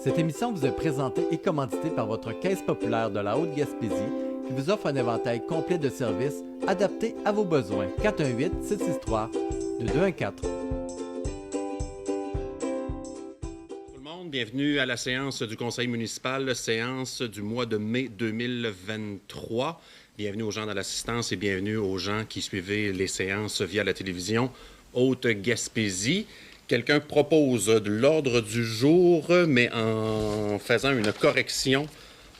Cette émission vous est présentée et commanditée par votre Caisse populaire de la Haute-Gaspésie qui vous offre un éventail complet de services adaptés à vos besoins. 418-663-2214. Tout le monde, bienvenue à la séance du Conseil municipal, séance du mois de mai 2023. Bienvenue aux gens dans l'assistance et bienvenue aux gens qui suivaient les séances via la télévision Haute-Gaspésie. Quelqu'un propose de l'ordre du jour, mais en faisant une correction,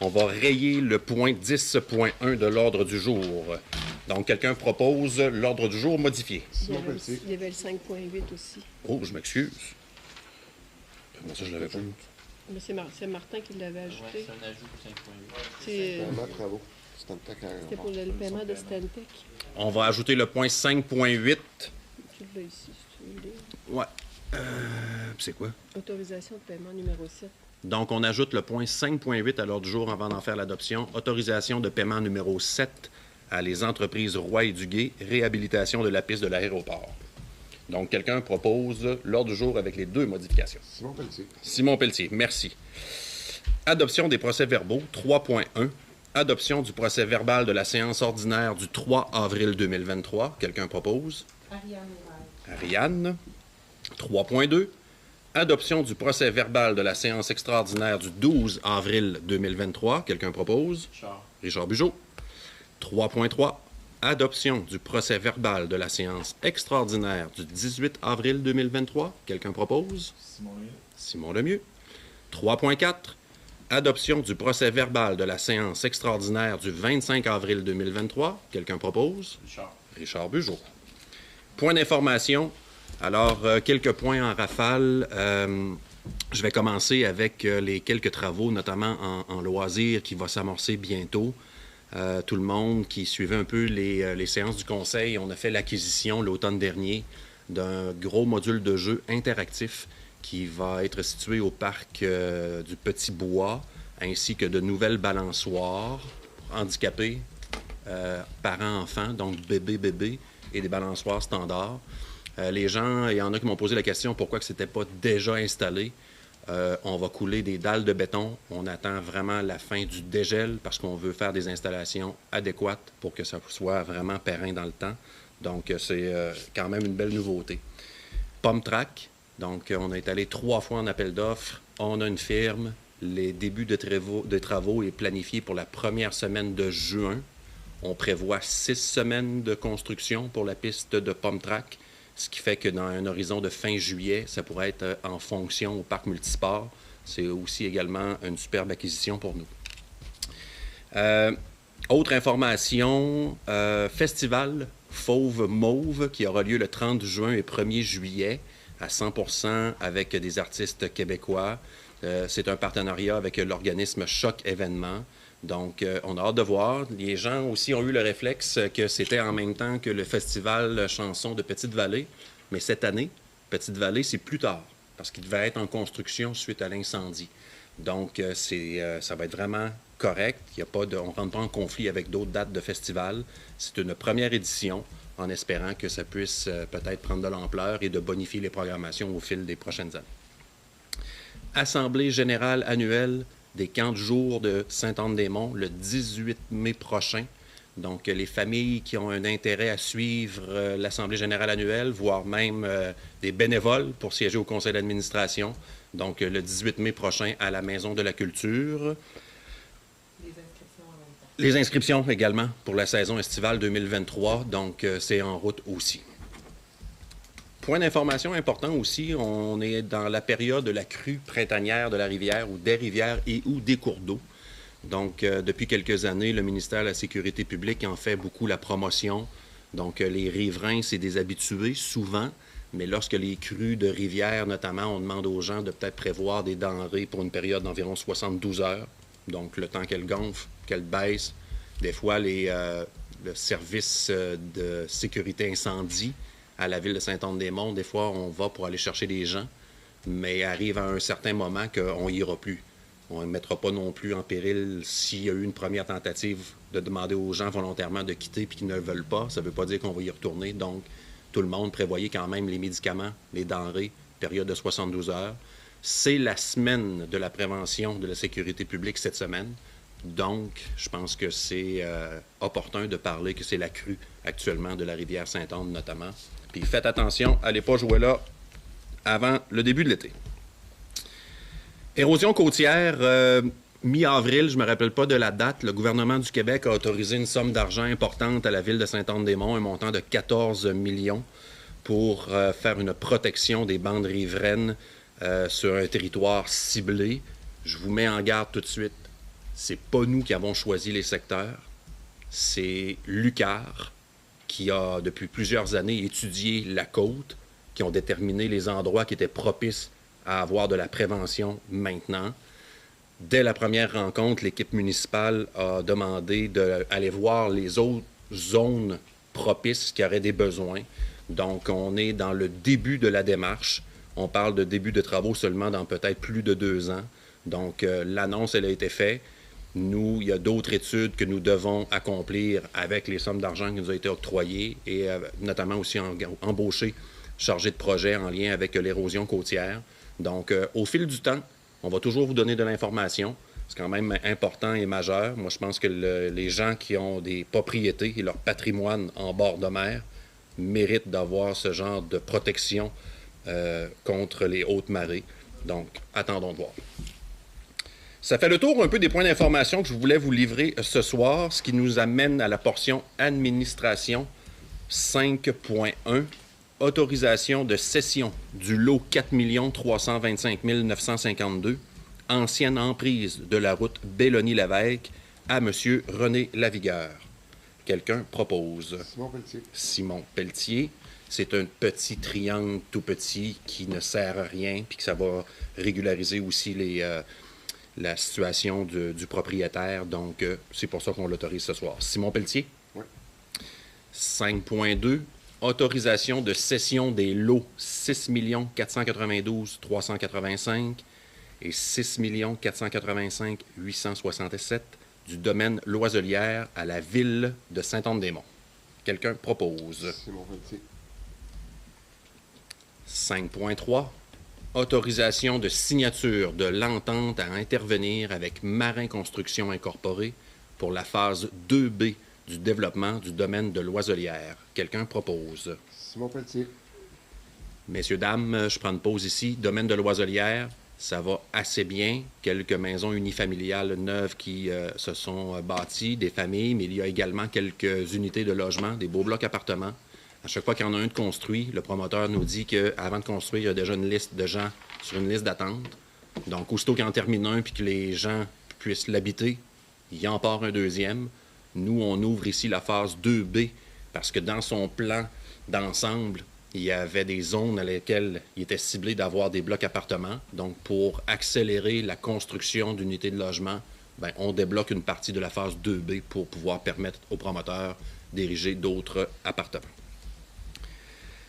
on va rayer le point 10.1 de l'ordre du jour. Donc, quelqu'un propose l'ordre du jour modifié. Il y avait le 5.8 aussi. Oh, je m'excuse. Moi, ça, je l'avais pas. Mais c'est Martin qui l'avait ajouté. Ouais, c'est un ajout pour 5.8. C'est Travaux. C'était pour le paiement de Stantec. On va ajouter le point 5.8. Tu l'as ici, si tu veux le lire. Ouais. C'est quoi? Autorisation de paiement numéro 7. Donc, on ajoute le point 5.8 à l'ordre du jour avant d'en faire l'adoption. Autorisation de paiement numéro 7 à les entreprises Roy et Duguay, réhabilitation de la piste de l'aéroport. Donc, quelqu'un propose l'ordre du jour avec les deux modifications. Simon Pelletier. Simon Pelletier, merci. Adoption des procès-verbaux, 3.1. Adoption du procès-verbal de la séance ordinaire du 3 avril 2023. Quelqu'un propose? Ariane. 3.2. Adoption du procès-verbal de la séance extraordinaire du 12 avril 2023. Quelqu'un propose? Richard Bugeaud. 3.3. Adoption du procès-verbal de la séance extraordinaire du 18 avril 2023. Quelqu'un propose? Simon Lemieux. 3.4. Adoption du procès-verbal de la séance extraordinaire du 25 avril 2023. Quelqu'un propose? Richard Bugeaud. Point d'information. Alors, quelques points en rafale. Je vais commencer avec les quelques travaux, notamment en loisirs, qui va s'amorcer bientôt. Tout le monde qui suivait un peu les séances du Conseil, on a fait l'acquisition l'automne dernier d'un gros module de jeu interactif qui va être situé au parc du Petit Bois, ainsi que de nouvelles balançoires handicapés, parents-enfants, donc bébés et des balançoires standards. Les gens, il y en a qui m'ont posé la question pourquoi que ce n'était pas déjà installé. On va couler des dalles de béton. On attend vraiment la fin du dégel parce qu'on veut faire des installations adéquates pour que ça soit vraiment périn dans le temps. Donc, c'est quand même une belle nouveauté. PomTrack. Donc, on est allé 3 fois en appel d'offres. On a une firme. Les débuts de travaux est planifié pour la première semaine de juin. On prévoit 6 semaines de construction pour la piste de PomTrack. Ce qui fait que dans un horizon de fin juillet, ça pourrait être en fonction au parc multisport. C'est aussi également une superbe acquisition pour nous. Autre information, festival Fauve Mauve qui aura lieu le 30 juin et 1er juillet à 100% avec des artistes québécois. C'est un partenariat avec l'organisme Choc Événements. Donc, on a hâte de voir. Les gens aussi ont eu le réflexe que c'était en même temps que le festival chanson de Petite-Vallée. Mais cette année, Petite-Vallée, c'est plus tard, parce qu'il devait être en construction suite à l'incendie. Donc, ça va être vraiment correct. On ne rentre pas en conflit avec d'autres dates de festival. C'est une première édition, en espérant que ça puisse peut-être prendre de l'ampleur et de bonifier les programmations au fil des prochaines années. Assemblée générale annuelle des camps de jour de Sainte-Anne-des-Monts le 18 mai prochain. Donc, les familles qui ont un intérêt à suivre l'Assemblée générale annuelle, voire même des bénévoles pour siéger au conseil d'administration. Donc, le 18 mai prochain à la Maison de la Culture. Les inscriptions également pour la saison estivale 2023. Donc, c'est en route aussi. Point d'information important aussi, on est dans la période de la crue printanière de la rivière ou des rivières et ou des cours d'eau. Donc, depuis quelques années, le ministère de la Sécurité publique en fait beaucoup la promotion. Donc, les riverains, c'est des habitués souvent, mais lorsque les crues de rivière, notamment, on demande aux gens de peut-être prévoir des denrées pour une période d'environ 72 heures. Donc, le temps qu'elle gonfle, qu'elle baisse. Des fois, le service de sécurité incendie à la ville de Sainte-Anne-des-Monts, des fois, on va pour aller chercher des gens, mais arrive à un certain moment qu'on n'ira plus. On ne mettra pas non plus en péril s'il y a eu une première tentative de demander aux gens volontairement de quitter puis qu'ils ne le veulent pas. Ça ne veut pas dire qu'on va y retourner. Donc, tout le monde prévoyait quand même les médicaments, les denrées, période de 72 heures. C'est la semaine de la prévention de la sécurité publique cette semaine. Donc, je pense que c'est opportun de parler que c'est la crue actuellement de la rivière Sainte-Anne notamment. Puis faites attention, allez pas jouer là avant le début de l'été. Érosion côtière, mi-avril, je ne me rappelle pas de la date, le gouvernement du Québec a autorisé une somme d'argent importante à la ville de Sainte-Anne-des-Monts, un montant de 14 millions pour faire une protection des bandes riveraines sur un territoire ciblé. Je vous mets en garde tout de suite. C'est pas nous qui avons choisi les secteurs. C'est l'UQAR qui a, depuis plusieurs années, étudié la côte, qui ont déterminé les endroits qui étaient propices à avoir de la prévention maintenant. Dès la première rencontre, l'équipe municipale a demandé d'aller voir les autres zones propices qui auraient des besoins. Donc, on est dans le début de la démarche. On parle de début de travaux seulement dans peut-être plus de 2 ans. Donc, l'annonce, elle a été faite. Nous, il y a d'autres études que nous devons accomplir avec les sommes d'argent qui nous ont été octroyées et notamment aussi embaucher chargé de projet en lien avec l'érosion côtière. Donc, au fil du temps, on va toujours vous donner de l'information. C'est quand même important et majeur. Moi, je pense que les gens qui ont des propriétés et leur patrimoine en bord de mer méritent d'avoir ce genre de protection contre les hautes marées. Donc, attendons de voir. Ça fait le tour un peu des points d'information que je voulais vous livrer ce soir, ce qui nous amène à la portion administration 5.1, autorisation de cession du lot 4 325 952, ancienne emprise de la route Belloni-Lévesque à M. René Lavigueur. Quelqu'un propose. Simon Pelletier. Simon Pelletier. C'est un petit triangle tout petit qui ne sert à rien, puis que ça va régulariser aussi la situation du propriétaire. Donc, c'est pour ça qu'on l'autorise ce soir. Simon Pelletier? Oui. 5.2, autorisation de cession des lots 6 492 385 et 6 485 867 du domaine Loiselière à la ville de Sainte-Anne-des-Monts. Quelqu'un propose. Simon Pelletier. 5.3, autorisation de signature de l'entente à intervenir avec Marin Construction Incorporée pour la phase 2B du développement du domaine de Loiselière. Quelqu'un propose. Simon Pelletier. Messieurs, dames, je prends une pause ici. Domaine de Loiselière, ça va assez bien. Quelques maisons unifamiliales neuves qui se sont bâties, des familles, mais il y a également quelques unités de logement, des beaux blocs appartements. À chaque fois qu'il y en a un de construit, le promoteur nous dit qu'avant de construire, il y a déjà une liste de gens sur une liste d'attente. Donc, aussitôt qu'il en termine un puis que les gens puissent l'habiter, il en part un deuxième. Nous, on ouvre ici la phase 2B parce que dans son plan d'ensemble, il y avait des zones à lesquelles il était ciblé d'avoir des blocs appartements. Donc, pour accélérer la construction d'unités de logement, bien, on débloque une partie de la phase 2B pour pouvoir permettre aux promoteurs d'ériger d'autres appartements.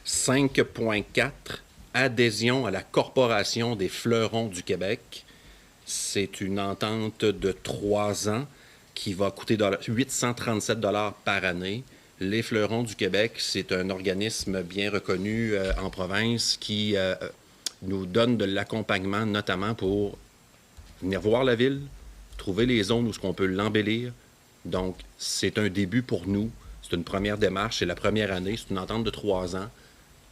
5.4, adhésion à la Corporation des fleurons du Québec. C'est une entente de 3 ans qui va coûter 837 $ par année. Les Fleurons du Québec, c'est un organisme bien reconnu en province qui nous donne de l'accompagnement, notamment pour venir voir la ville, trouver les zones où on peut l'embellir. Donc, c'est un début pour nous. C'est une première démarche, c'est la première année, c'est une entente de 3 ans.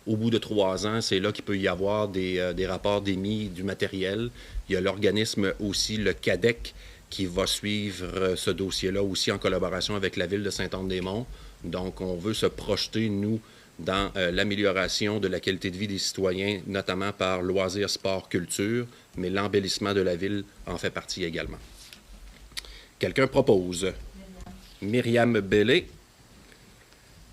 Au bout de 3 ans, c'est là qu'il peut y avoir des rapports d'émis du matériel. Il y a l'organisme aussi, le CADEC, qui va suivre ce dossier-là aussi en collaboration avec la ville de Sainte-Anne-des-Monts. Donc, on veut se projeter, nous, dans l'amélioration de la qualité de vie des citoyens, notamment par loisirs, sport, culture, mais l'embellissement de la ville en fait partie également. Quelqu'un propose? Myriam Bellé.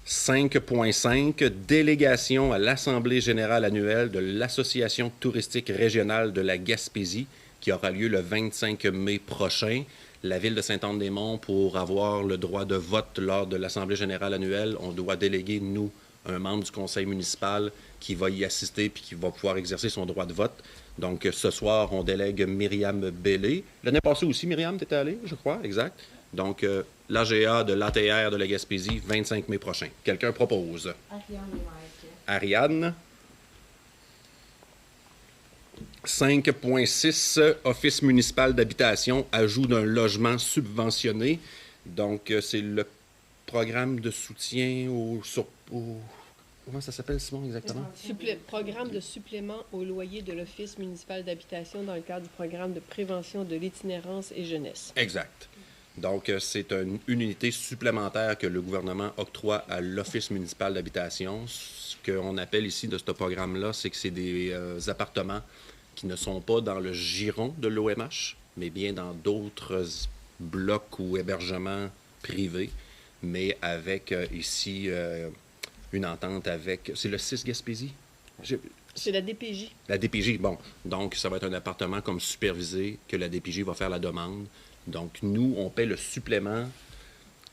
5.5, délégation à l'Assemblée générale annuelle de l'Association touristique régionale de la Gaspésie, qui aura lieu le 25 mai prochain. La ville de Sainte-Anne-des-Monts, pour avoir le droit de vote lors de l'Assemblée générale annuelle, on doit déléguer, nous, un membre du conseil municipal qui va y assister puis qui va pouvoir exercer son droit de vote. Donc, ce soir, on délègue Myriam Bellé. L'année passée aussi, Myriam, tu étais allée, je crois, exact. Donc, l'AGA de l'ATR de la Gaspésie, 25 mai prochain. Quelqu'un propose? Ariane. 5.6, Office municipal d'habitation, ajout d'un logement subventionné. Donc, c'est le programme de soutien comment ça s'appelle, Simon, exactement? Programme de supplément au loyer de l'Office municipal d'habitation dans le cadre du programme de prévention de l'itinérance et jeunesse. Exact. Donc, c'est une unité supplémentaire que le gouvernement octroie à l'Office municipal d'habitation. Ce qu'on appelle ici de ce programme-là, c'est que c'est des appartements qui ne sont pas dans le giron de l'OMH, mais bien dans d'autres blocs ou hébergements privés, mais avec ici une entente avec... C'est le 6 Gaspésie? C'est la DPJ. La DPJ, bon. Donc, ça va être un appartement comme supervisé que la DPJ va faire la demande. Donc, nous, on paie le supplément.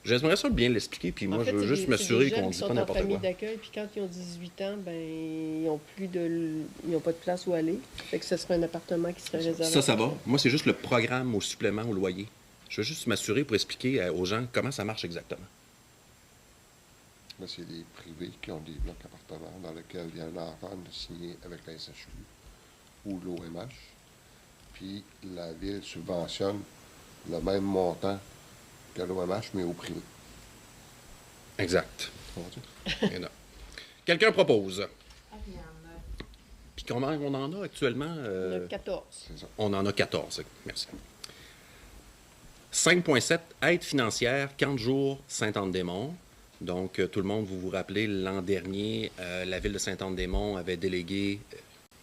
J'aimerais ça bien l'expliquer, puis moi, je veux juste m'assurer qu'on ne dit pas n'importe quoi. Ils sont en famille d'accueil, puis quand ils ont 18 ans, ben ils n'ont pas de place où aller. Fait que ce serait un appartement qui serait réservé. Ça va. Moi, c'est juste le programme au supplément au loyer. Je veux juste m'assurer pour expliquer aux gens comment ça marche exactement. Là, c'est des privés qui ont des blocs appartements dans lesquels il y a un entente signée avec la SHU ou l'OMH. Puis la Ville subventionne le même montant que l'OMH, mais au privé. Exact. Quelqu'un propose. Puis combien on en a actuellement? On a 14. C'est ça. On en a 14. Merci. 5.7, aide financière, camp de jour, Sainte-Anne-des-Monts. Donc, tout le monde, vous vous rappelez, l'an dernier, la Ville de Sainte-Anne-des-Monts avait délégué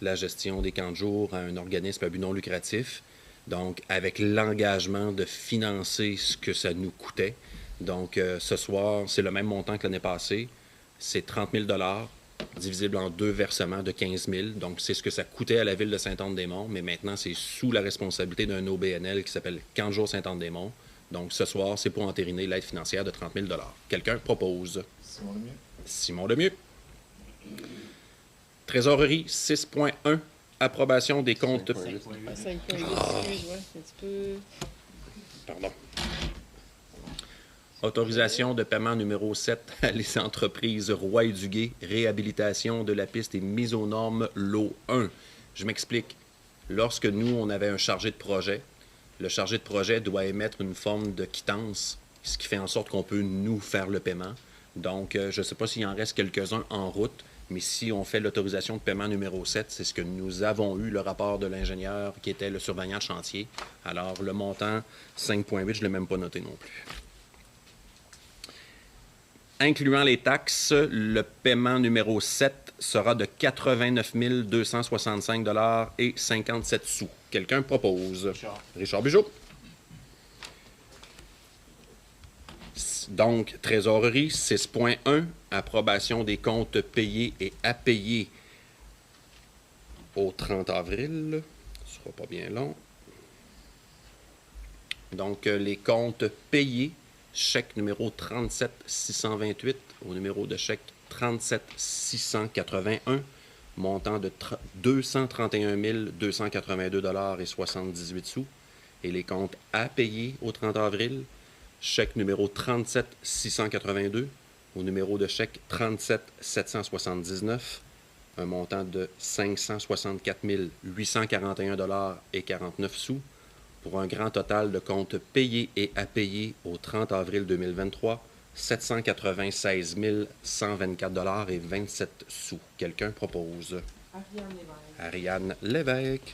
la gestion des camps de jour à un organisme à but non lucratif. Donc, avec l'engagement de financer ce que ça nous coûtait. Donc, ce soir, c'est le même montant que l'année passée. C'est 30 000 divisible en 2 versements de 15 000. Donc, c'est ce que ça coûtait à la Ville de Sainte-Anne-des-Monts. Mais maintenant, c'est sous la responsabilité d'un OBNL qui s'appelle Camp de jour Sainte-Anne-des-Monts. Donc, ce soir, c'est pour entériner l'aide financière de 30 000 Quelqu'un propose? Simon Lemieux. Simon Lemieux. Trésorerie 6.1. Approbation des comptes... 5.8, excuse, ouais, c'est un petit peu... Pardon. Autorisation de paiement numéro 7 à les entreprises Roy et Duguay, réhabilitation de la piste et mise aux normes lot 1. Je m'explique. Lorsque nous, on avait un chargé de projet, le chargé de projet doit émettre une forme de quittance, ce qui fait en sorte qu'on peut nous faire le paiement. Donc, je ne sais pas s'il en reste quelques-uns en route, mais si on fait l'autorisation de paiement numéro 7, c'est ce que nous avons eu, le rapport de l'ingénieur qui était le surveillant de chantier. Alors, le montant 5.8, je ne l'ai même pas noté non plus. Incluant les taxes, le paiement numéro 7 sera de 89 265 $ et 57 sous. Quelqu'un propose? Richard Bugeaud. Donc, trésorerie 6.1, approbation des comptes payés et à payer au 30 avril. Ce ne sera pas bien long. Donc, les comptes payés, chèque numéro 37 628 au numéro de chèque 37 681, montant de 231 282 $ et 78 sous. Et les comptes à payer au 30 avril, chèque numéro 37 682 au numéro de chèque 37 779, un montant de 564 841 $ et 49 sous, pour un grand total de comptes payés et à payer au 30 avril 2023, 796 124 $ et 27 sous. Quelqu'un propose? Ariane Lévesque.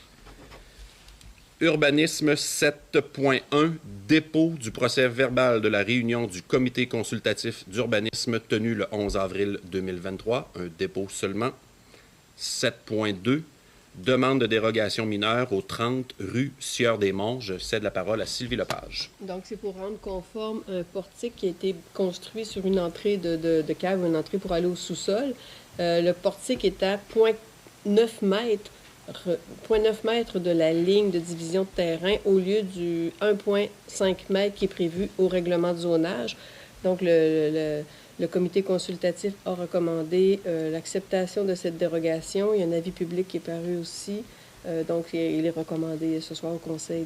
Urbanisme 7.1, dépôt du procès verbal de la réunion du comité consultatif d'urbanisme tenue le 11 avril 2023, un dépôt seulement. 7.2, demande de dérogation mineure au 30 rue Sieur-des-Monts. Je cède la parole à Sylvie Lepage. Donc, c'est pour rendre conforme un portique qui a été construit sur une entrée de cave, une entrée pour aller au sous-sol. Le portique est à 0,9 mètres de la ligne de division de terrain au lieu du 1,5 mètre qui est prévu au règlement de zonage. Donc, le comité consultatif a recommandé l'acceptation de cette dérogation. Il y a un avis public qui est paru aussi. Donc, il est recommandé ce soir au Conseil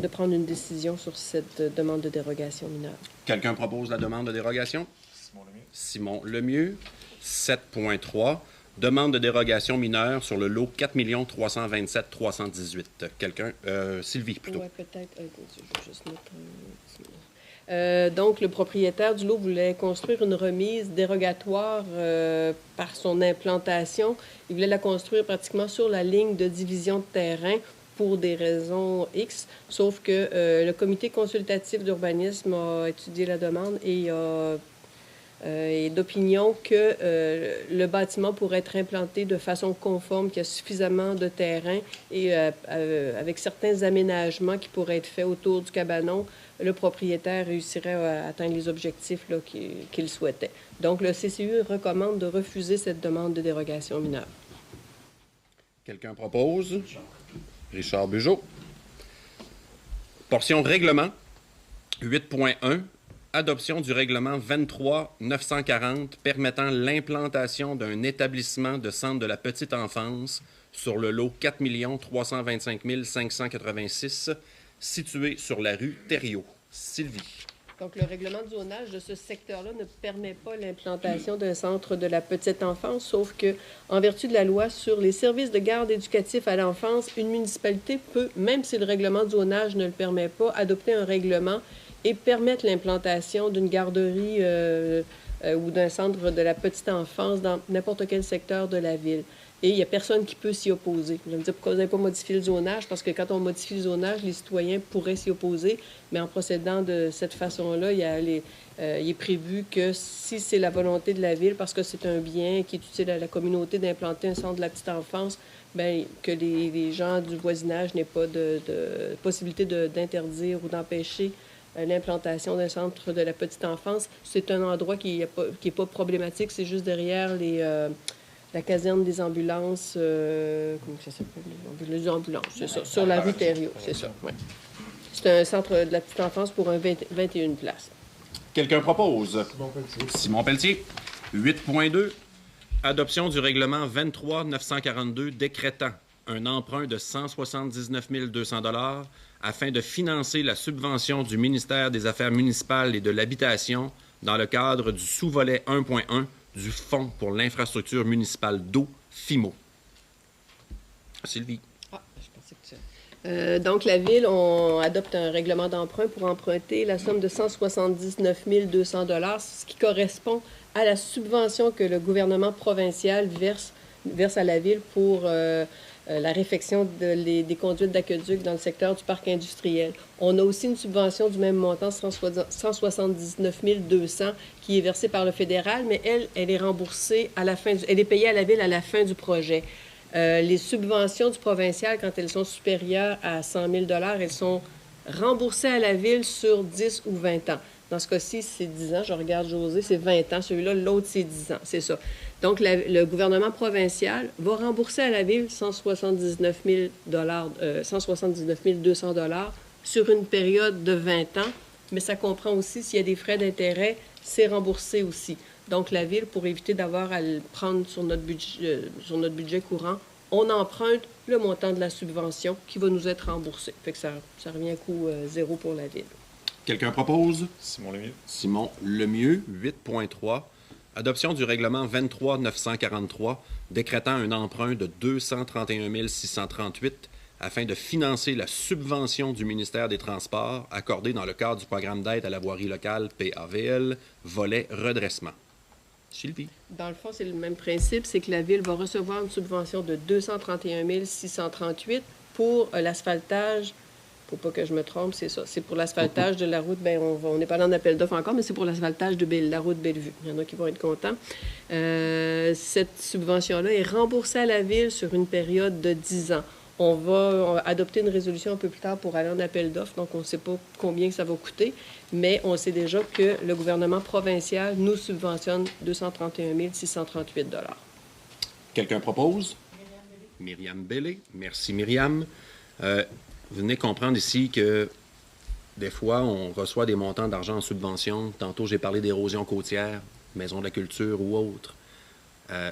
de prendre une décision sur cette demande de dérogation mineure. Quelqu'un propose la demande de dérogation? Simon Lemieux. Simon Lemieux. 7.3, Demande de dérogation mineure sur le lot 4 327 318. Quelqu'un? Sylvie, plutôt. Oui, peut-être. Je vais juste mettre donc, le propriétaire du lot voulait construire une remise dérogatoire par son implantation. Il voulait la construire pratiquement sur la ligne de division de terrain pour des raisons X, sauf que le comité consultatif d'urbanisme a étudié la demande et est d'opinion que le bâtiment pourrait être implanté de façon conforme, qu'il y a suffisamment de terrain et avec certains aménagements qui pourraient être faits autour du cabanon, le propriétaire réussirait à atteindre les objectifs là, qu'il souhaitait. Donc, le CCU recommande de refuser cette demande de dérogation mineure. Quelqu'un propose? Richard Bugeaud. Portion règlement 8.1. Adoption du règlement 23-940 permettant l'implantation d'un établissement de centre de la petite enfance sur le lot 4 325 586 situé sur la rue Thériault. Sylvie. Donc, le règlement de zonage de ce secteur-là ne permet pas l'implantation d'un centre de la petite enfance, sauf que, en vertu de la loi sur les services de garde éducatifs à l'enfance, une municipalité peut, même si le règlement de zonage ne le permet pas, adopter un règlement et permettre l'implantation d'une garderie ou d'un centre de la petite enfance dans n'importe quel secteur de la ville. Et il n'y a personne qui peut s'y opposer. Je vais me dire pourquoi vous n'avez pas modifié le zonage, parce que quand on modifie le zonage, les citoyens pourraient s'y opposer, mais en procédant de cette façon-là, il est prévu que si c'est la volonté de la ville, parce que c'est un bien qui est utile à la communauté d'implanter un centre de la petite enfance, bien, que les gens du voisinage n'aient pas de possibilité d'interdire ou d'empêcher l'implantation d'un centre de la petite enfance. C'est un endroit qui n'est pas problématique, c'est juste derrière la caserne des ambulances, comment ça s'appelle? Les ambulances, c'est ça, sur la rue Thériault, c'est ça, oui. C'est un centre de la petite enfance pour 21 places. Quelqu'un propose? Simon Pelletier. 8.2. Adoption du règlement 23-942 décrétant un emprunt de 179 200 $ afin de financer la subvention du ministère des Affaires municipales et de l'Habitation dans le cadre du sous-volet 1.1 du Fonds pour l'infrastructure municipale d'eau, FIMO. Sylvie. Je pensais que tu... donc, la Ville, on adopte un règlement d'emprunt pour emprunter la somme de 179 200 $, ce qui correspond à la subvention que le gouvernement provincial verse à la Ville pour la réfection des conduites d'aqueduc dans le secteur du parc industriel. On a aussi une subvention du même montant, 179 200 $, qui est versée par le fédéral, mais elle est remboursée à la fin, elle est payée à la Ville à la fin du projet. Les subventions du provincial, quand elles sont supérieures à 100 000 $, elles sont remboursées à la Ville sur 10 ou 20 ans. Dans ce cas-ci, c'est 10 ans. Je regarde José, c'est 20 ans. Celui-là, l'autre, c'est 10 ans. C'est ça. Donc, le gouvernement provincial va rembourser à la Ville 179 200 $ sur une période de 20 ans. Mais ça comprend aussi, s'il y a des frais d'intérêt, c'est remboursé aussi. Donc, la Ville, pour éviter d'avoir à le prendre sur notre budget courant, on emprunte le montant de la subvention qui va nous être remboursé. Fait que ça revient à coût zéro pour la Ville. Quelqu'un propose? Simon Lemieux. Simon Lemieux, 8.3. Adoption du règlement 23-943 décrétant un emprunt de 231 638 afin de financer la subvention du ministère des Transports accordée dans le cadre du programme d'aide à la voirie locale PAVL, volet redressement. Sylvie. Dans le fond, c'est le même principe, c'est que la Ville va recevoir une subvention de 231 638 pour l'asphaltage. Faut pas que je me trompe, c'est ça. C'est pour l'asphaltage de la route. Bien, on n'est pas dans l'appel d'offres encore, mais c'est pour l'asphaltage de la route Bellevue. Il y en a qui vont être contents. Cette subvention-là est remboursée à la Ville sur une période de 10 ans. On va adopter une résolution un peu plus tard pour aller en appel d'offres, donc on ne sait pas combien ça va coûter, mais on sait déjà que le gouvernement provincial nous subventionne 231 638 $. Quelqu'un propose? Myriam Bellé. Merci, Myriam. Vous venez comprendre ici que des fois, on reçoit des montants d'argent en subvention. Tantôt, j'ai parlé d'érosion côtière, Maison de la culture ou autre.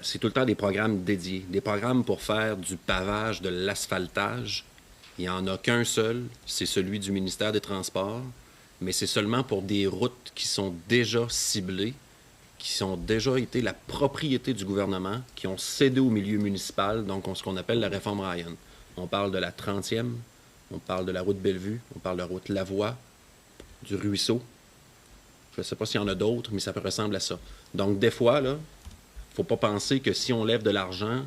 C'est tout le temps des programmes dédiés, des programmes pour faire du pavage, de l'asphaltage. Il n'y en a qu'un seul, c'est celui du ministère des Transports, mais c'est seulement pour des routes qui sont déjà ciblées. qui ont déjà été la propriété du gouvernement, qui ont cédé au milieu municipal, donc ce qu'on appelle la réforme Ryan. On parle de la 30e, on parle de la route Bellevue, on parle de la route Lavoie, du ruisseau. Je ne sais pas s'il y en a d'autres, mais ça ressemble à ça. Donc, des fois, là, il ne faut pas penser que si on lève de l'argent,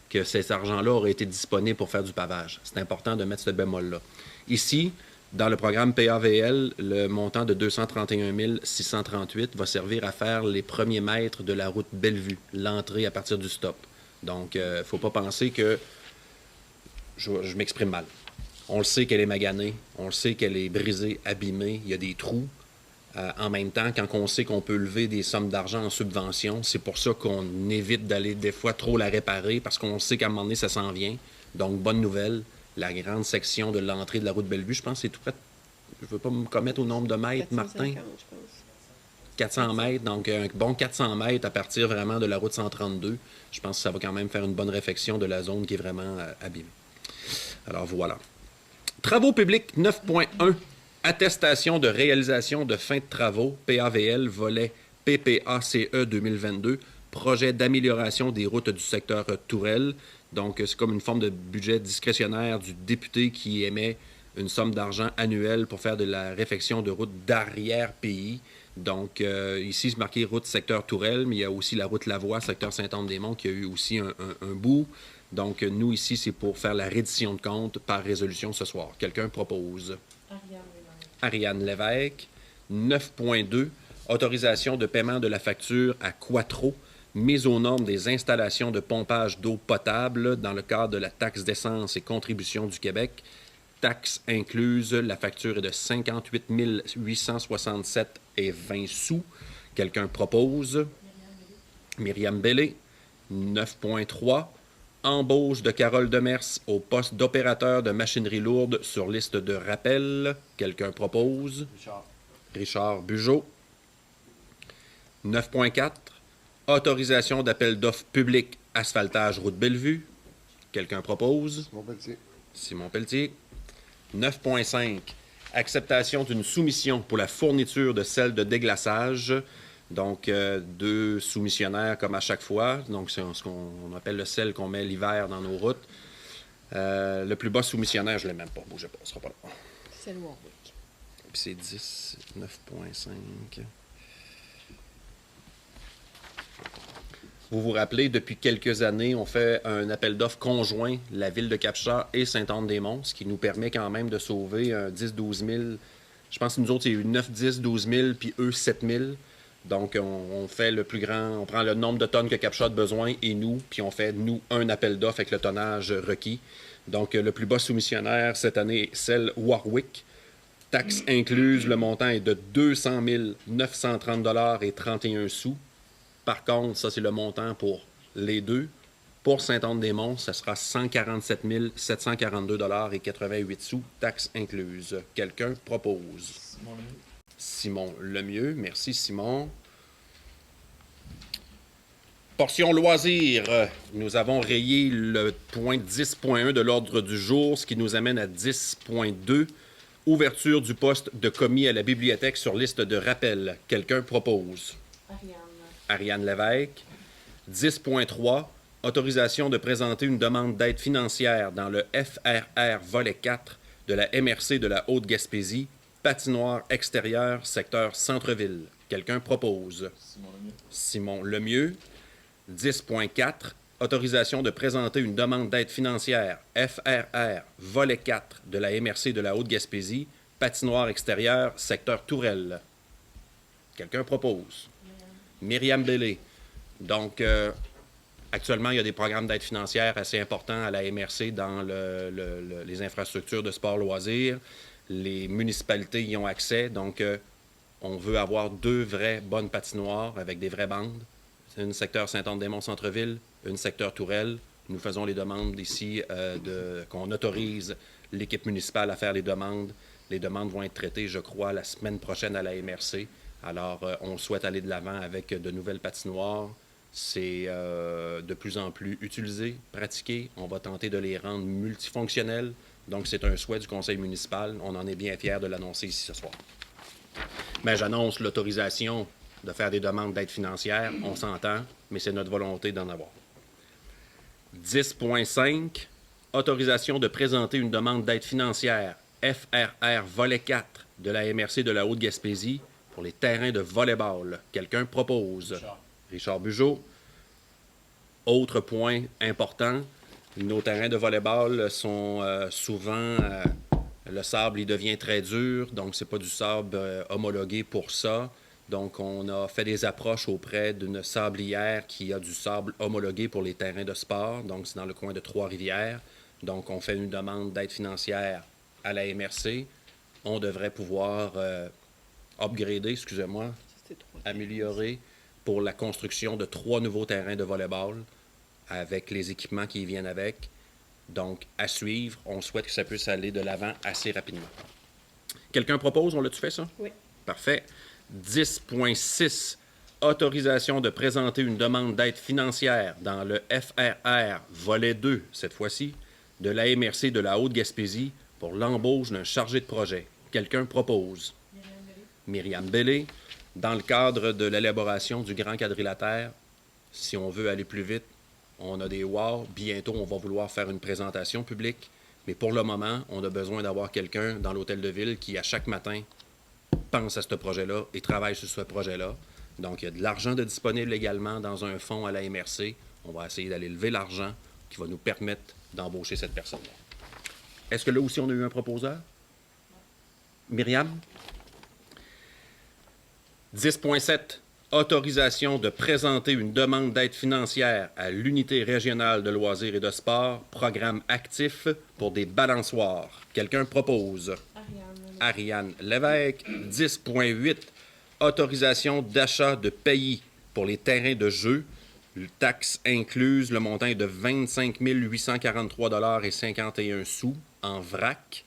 que cet argent-là aurait été disponible pour faire du pavage. C'est important de mettre ce bémol-là. Ici, dans le programme PAVL, le montant de 231 638 va servir à faire les premiers mètres de la route Bellevue, l'entrée à partir du stop. Donc, il ne faut pas penser que je m'exprime mal. On le sait qu'elle est maganée, on le sait qu'elle est brisée, abîmée, il y a des trous. En même temps, quand on sait qu'on peut lever des sommes d'argent en subvention, c'est pour ça qu'on évite d'aller des fois trop la réparer, parce qu'on sait qu'à un moment donné, ça s'en vient. Donc, bonne nouvelle, la grande section de l'entrée de la route Bellevue, je pense que c'est tout près. Je ne veux pas me commettre au nombre de mètres, 450, Martin. je pense. 400 mètres, donc un bon 400 mètres à partir vraiment de la route 132. Je pense que ça va quand même faire une bonne réfection de la zone qui est vraiment abîmée. Alors, voilà. Travaux publics 9.1. Attestation de réalisation de fin de travaux, PAVL, volet PPACE 2022, projet d'amélioration des routes du secteur Tourelle. Donc, c'est comme une forme de budget discrétionnaire du député qui émet une somme d'argent annuelle pour faire de la réfection de routes d'arrière-pays. Donc, ici, c'est marqué route secteur Tourelle, mais il y a aussi la route Lavoie, secteur Saint-Anne-des-Monts, qui a eu aussi un bout. Donc, nous, ici, c'est pour faire la reddition de compte par résolution ce soir. Quelqu'un propose? Ariane Lévesque. 9.2, autorisation de paiement de la facture à Quattro, mise aux normes des installations de pompage d'eau potable dans le cadre de la taxe d'essence et contribution du Québec. Taxe incluse, la facture est de 58 867 et 20 sous. Quelqu'un propose? Myriam Bellé. 9.3, embauche de Carole Demers au poste d'opérateur de machinerie lourde sur liste de rappel. Quelqu'un propose? Richard Bugeaud. 9.4, autorisation d'appel d'offres public asphaltage route Bellevue. Quelqu'un propose? Simon Pelletier. Simon Pelletier. 9.5, acceptation d'une soumission pour la fourniture de sel de déglaçage. Donc, 2 soumissionnaires comme à chaque fois. Donc, c'est ce qu'on appelle le sel qu'on met l'hiver dans nos routes. Le plus bas soumissionnaire, je ne l'ai même pas. Bougez pas, ce sera pas là. C'est le Warwick. Puis c'est 10, 9.5. Vous vous rappelez, depuis quelques années, on fait un appel d'offres conjoint, la ville de Cap-Char et Saint-Anne-des-Monts, ce qui nous permet quand même de sauver 10-12 000. Je pense que nous autres, il y a eu 9, 10, 12 000, puis eux, 7 000. Donc, on fait le plus grand, on prend le nombre de tonnes que Cap-Char a besoin et nous, puis on fait, nous, un appel d'offres avec le tonnage requis. Donc, le plus bas soumissionnaire cette année est celle Warwick. Taxe incluse, le montant est de 200 930 $ et 31 sous. Par contre, ça, c'est le montant pour les deux. Pour Saint-Anne-des-Monts, ça sera 147 742 $ et 88 sous, taxe incluse. Quelqu'un propose? Simon Lemieux. Merci, Simon. Portion loisirs. Nous avons rayé le point 10.1 de l'ordre du jour, ce qui nous amène à 10.2. Ouverture du poste de commis à la bibliothèque sur liste de rappel. Quelqu'un propose? Ariane Lévesque. 10.3. Autorisation de présenter une demande d'aide financière dans le FRR volet 4 de la MRC de la Haute-Gaspésie, patinoire extérieure, secteur centre-ville. Quelqu'un propose? Simon Lemieux. 10.4. Autorisation de présenter une demande d'aide financière FRR volet 4 de la MRC de la Haute-Gaspésie, patinoire extérieure, secteur Tourelle. Quelqu'un propose? Myriam Bellé. Donc, actuellement, il y a des programmes d'aide financière assez importants à la MRC dans les infrastructures de sport-loisirs. Les municipalités y ont accès. Donc, on veut avoir 2 vraies bonnes patinoires avec des vraies bandes. C'est une secteur Saint-Anne-des-Monts-Centreville, une secteur Tourelle. Nous faisons les demandes ici qu'on autorise l'équipe municipale à faire les demandes. Les demandes vont être traitées, je crois, la semaine prochaine à la MRC. Alors, on souhaite aller de l'avant avec de nouvelles patinoires. C'est de plus en plus utilisé, pratiqué. On va tenter de les rendre multifonctionnels. Donc, c'est un souhait du conseil municipal. On en est bien fiers de l'annoncer ici ce soir. Mais j'annonce l'autorisation de faire des demandes d'aide financière, on s'entend, mais c'est notre volonté d'en avoir. 10.5, autorisation de présenter une demande d'aide financière, FRR volet 4 de la MRC de la Haute-Gaspésie pour les terrains de volleyball. Quelqu'un propose? Richard Bugeaud. Autre point important, nos terrains de volleyball sont souvent... le sable, il devient très dur, donc c'est pas du sable homologué pour ça. Donc, on a fait des approches auprès d'une sablière qui a du sable homologué pour les terrains de sport. Donc, c'est dans le coin de Trois-Rivières. Donc, on fait une demande d'aide financière à la MRC. On devrait pouvoir upgrader, améliorer pour la construction de 3 nouveaux terrains de volleyball avec les équipements qui y viennent avec. Donc, à suivre, on souhaite que ça puisse aller de l'avant assez rapidement. Quelqu'un propose? On l'a-tu fait, ça? Oui. Parfait. 10.6, autorisation de présenter une demande d'aide financière dans le FRR, volet 2, cette fois-ci, de la MRC de la Haute-Gaspésie pour l'embauche d'un chargé de projet. Quelqu'un propose? Myriam Bellé. Dans le cadre de l'élaboration du grand quadrilatère, si on veut aller plus vite, on a des WOW. Bientôt, on va vouloir faire une présentation publique. Mais pour le moment, on a besoin d'avoir quelqu'un dans l'hôtel de ville qui, à chaque matin, pense à ce projet-là et travaille sur ce projet-là. Donc, il y a de l'argent de disponible également dans un fonds à la MRC. On va essayer d'aller lever l'argent qui va nous permettre d'embaucher cette personne-là. Est-ce que là aussi, on a eu un proposeur? Myriam? 10.7. Autorisation de présenter une demande d'aide financière à l'unité régionale de loisirs et de sport, programme actif pour des balançoires. Quelqu'un propose? Ariane Lévesque. 10.8. Autorisation d'achat de pays pour les terrains de jeu. Taxe incluse, le montant est de 25 843,51 $ en vrac.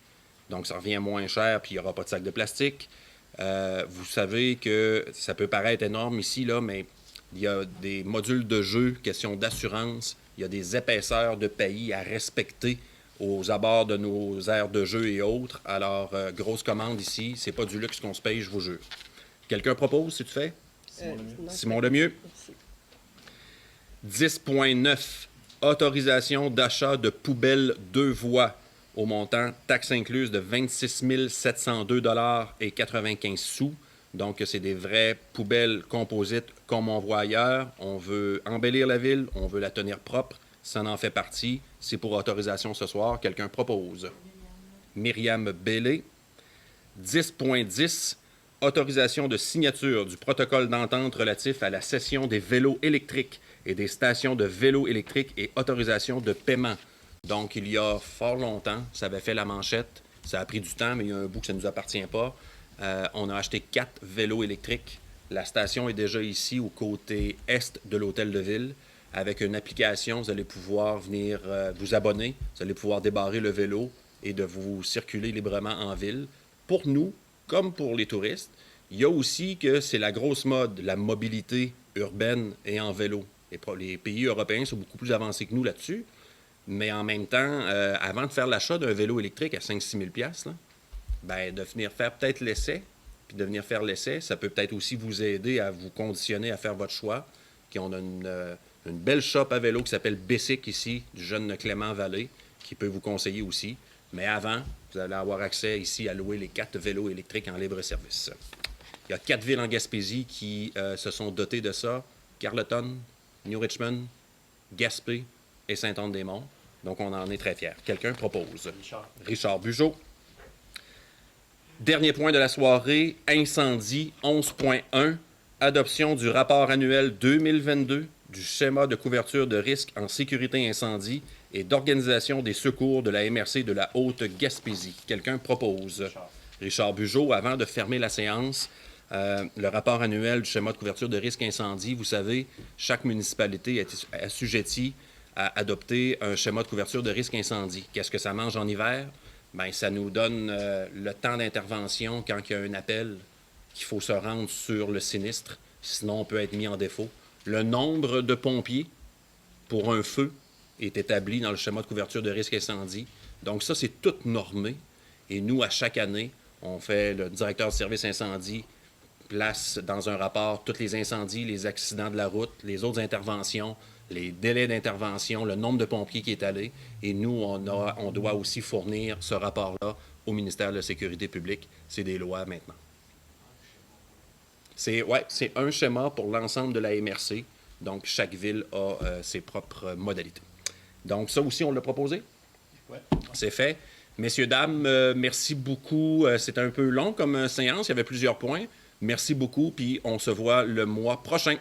Donc, ça revient moins cher, puis il n'y aura pas de sac de plastique. Vous savez que ça peut paraître énorme ici, là, mais il y a des modules de jeu, question d'assurance, il y a des épaisseurs de pays à respecter aux abords de nos aires de jeu et autres. Alors, grosse commande ici, c'est pas du luxe qu'on se paye, je vous jure. Quelqu'un propose, si tu fais? Simon Lemieux. 10.9. Autorisation d'achat de poubelles 2 voies au montant taxe incluse de 26 702,95 $. Donc, c'est des vraies poubelles composites comme on voit ailleurs. On veut embellir la ville, on veut la tenir propre. Ça en fait partie. C'est pour autorisation ce soir. Quelqu'un propose? Myriam Bellé. 10.10. Autorisation de signature du protocole d'entente relatif à la cession des vélos électriques et des stations de vélos électriques et autorisation de paiement. Donc, il y a fort longtemps, ça avait fait la manchette. Ça a pris du temps, mais il y a un bout que ça ne nous appartient pas. On a acheté 4 vélos électriques. La station est déjà ici, au côté est de l'hôtel de ville. Avec une application, vous allez pouvoir venir vous abonner. Vous allez pouvoir débarrer le vélo et de vous circuler librement en ville. Pour nous, comme pour les touristes, il y a aussi que c'est la grosse mode, la mobilité urbaine et en vélo. Les pays européens sont beaucoup plus avancés que nous là-dessus. Mais en même temps, avant de faire l'achat d'un vélo électrique à 5 000 $, là, de venir faire peut-être l'essai, puis de venir faire l'essai, ça peut peut-être aussi vous aider à vous conditionner à faire votre choix. Puis on a une belle shop à vélo qui s'appelle Bessic ici, du jeune Clément Vallée, qui peut vous conseiller aussi. Mais avant, vous allez avoir accès ici à louer les 4 vélos électriques en libre service. Il y a 4 villes en Gaspésie qui se sont dotées de ça. Carleton, New Richmond, Gaspé et Saint-Anne-des-Monts. Donc, on en est très fiers. Quelqu'un propose? Richard Bugeaud. Dernier point de la soirée, incendie 11.1, adoption du rapport annuel 2022 du schéma de couverture de risque en sécurité incendie et d'organisation des secours de la MRC de la Haute-Gaspésie. Quelqu'un propose? Richard Bugeaud. Avant de fermer la séance, le rapport annuel du schéma de couverture de risque incendie, vous savez, chaque municipalité est assujettie à adopter un schéma de couverture de risque incendie. Qu'est-ce que ça mange en hiver? Bien, ça nous donne le temps d'intervention quand il y a un appel qu'il faut se rendre sur le sinistre. Sinon, on peut être mis en défaut. Le nombre de pompiers pour un feu est établi dans le schéma de couverture de risque incendie. Donc ça, c'est tout normé. Et nous, à chaque année, on fait, le directeur de service incendie place dans un rapport tous les incendies, les accidents de la route, les autres interventions, les délais d'intervention, le nombre de pompiers qui est allé. Et nous, on doit aussi fournir ce rapport-là au ministère de la Sécurité publique. C'est des lois maintenant. C'est un schéma pour l'ensemble de la MRC. Donc, chaque ville a ses propres modalités. Donc, ça aussi, on l'a proposé. Ouais. C'est fait. Messieurs, dames, merci beaucoup. C'était un peu long comme séance. Il y avait plusieurs points. Merci beaucoup, puis on se voit le mois prochain.